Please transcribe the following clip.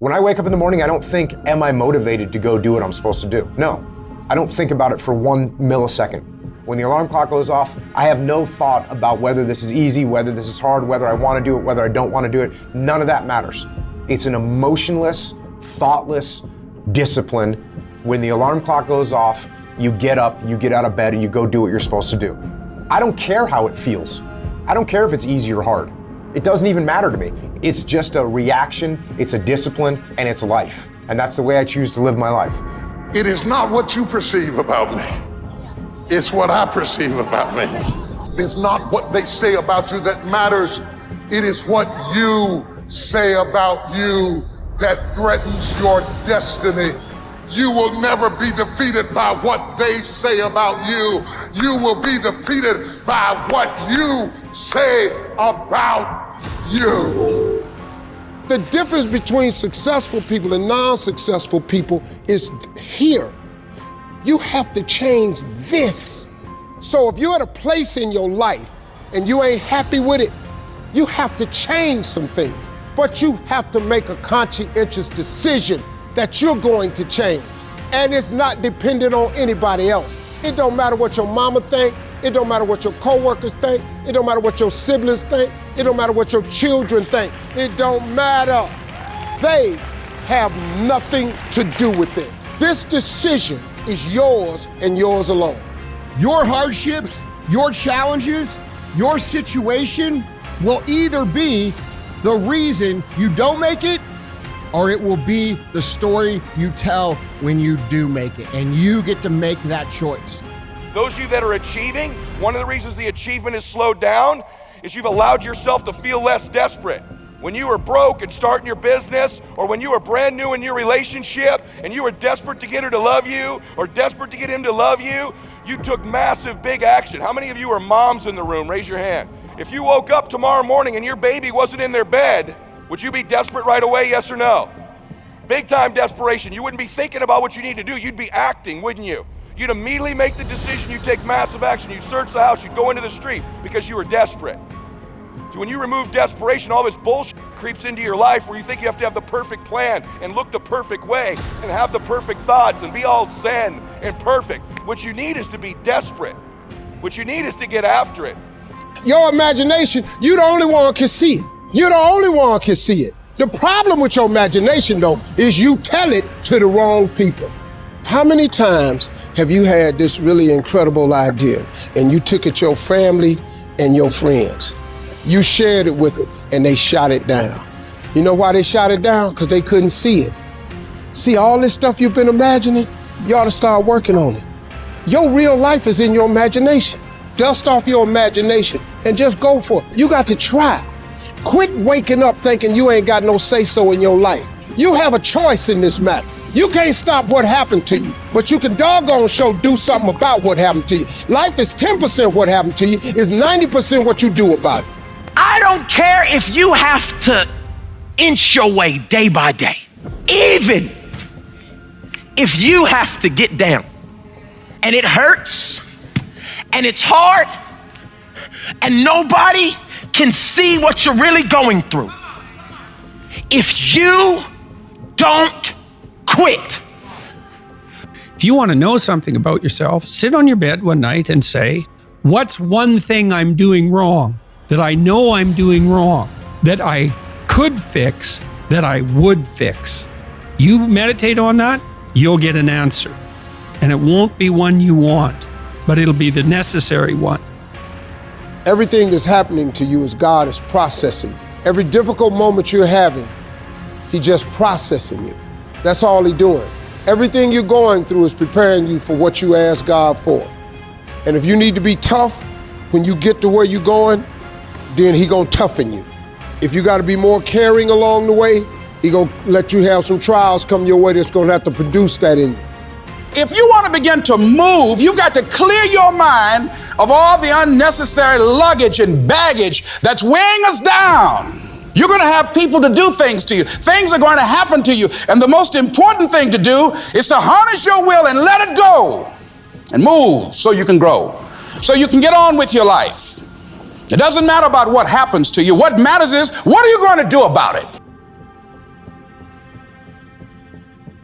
When I wake up in the morning, I don't think, am I motivated to go do what I'm supposed to do? No, I don't think about it for 1 millisecond. When the alarm clock goes off, I have no thought about whether this is easy, whether this is hard, whether I want to do it, whether I don't want to do it. None of that matters. It's an emotionless, thoughtless discipline. When the alarm clock goes off, you get up, you get out of bed, and you go do what you're supposed to do. I don't care how it feels. I don't care if it's easy or hard. It doesn't even matter to me. It's just a reaction, it's a discipline, and it's life. And that's the way I choose to live my life. It is not what you perceive about me. It's what I perceive about me. It's not what they say about you that matters. It is what you say about you that threatens your destiny. You will never be defeated by what they say about you. You will be defeated by what you say about you. The difference between successful people and non-successful people is here. You have to change this. So if you're at a place in your life and you ain't happy with it, you have to change some things. But you have to make a conscientious decision that you're going to change. And it's not dependent on anybody else. It don't matter what your mama think. It don't matter what your coworkers think. It don't matter what your siblings think. It don't matter what your children think. It don't matter. They have nothing to do with it. This decision is yours and yours alone. Your hardships, your challenges, your situation will either be the reason you don't make it, or it will be the story you tell when you do make it, and you get to make that choice. Those of you that are achieving, one of the reasons the achievement is slowed down is you've allowed yourself to feel less desperate. When you were broke and starting your business, or when you were brand new in your relationship and you were desperate to get her to love you or desperate to get him to love you, you took massive, big action. How many of you are moms in the room? Raise your hand. If you woke up tomorrow morning and your baby wasn't in their bed, would you be desperate right away, yes or no? Big time desperation. You wouldn't be thinking about what you need to do. You'd be acting, wouldn't you? You'd immediately make the decision. You'd take massive action. You'd search the house. You'd go into the street because you were desperate. So when you remove desperation, all this bullshit creeps into your life where you think you have to have the perfect plan and look the perfect way and have the perfect thoughts and be all zen and perfect. What you need is to be desperate. What you need is to get after it. Your imagination, you the only one can see it. You're the only one can see it. The problem with your imagination, though, is you tell it to the wrong people. How many times have you had this really incredible idea and you took it to your family and your friends? You shared it with them and they shot it down. You know why they shot it down? Because they couldn't see it. See, all this stuff you've been imagining, you ought to start working on it. Your real life is in your imagination. Dust off your imagination and just go for it. You got to try. Quit waking up thinking you ain't got no say-so in your life. You have a choice in this matter. You can't stop what happened to you, but you can doggone sure do something about what happened to you. Life is 10% what happened to you, is 90% what you do about it. I don't care if you have to inch your way day by day. Even if you have to get down and it hurts and it's hard and nobody can see what you're really going through. If you don't quit. If you want to know something about yourself, sit on your bed one night and say, what's one thing I'm doing wrong, that I know I'm doing wrong, that I could fix, that I would fix? You meditate on that, you'll get an answer. And it won't be one you want, but it'll be the necessary one. Everything that's happening to you is God is processing. Every difficult moment you're having, He's just processing you. That's all He's doing. Everything you're going through is preparing you for what you ask God for. And if you need to be tough when you get to where you're going, then He gonna toughen you. If you gotta be more caring along the way, He gonna let you have some trials come your way that's gonna have to produce that in you. If you want to begin to move, you've got to clear your mind of all the unnecessary luggage and baggage that's weighing us down. You're going to have people to do things to you. Things are going to happen to you. And the most important thing to do is to harness your will and let it go and move so you can grow, so you can get on with your life. It doesn't matter about what happens to you. What matters is, what are you going to do about it?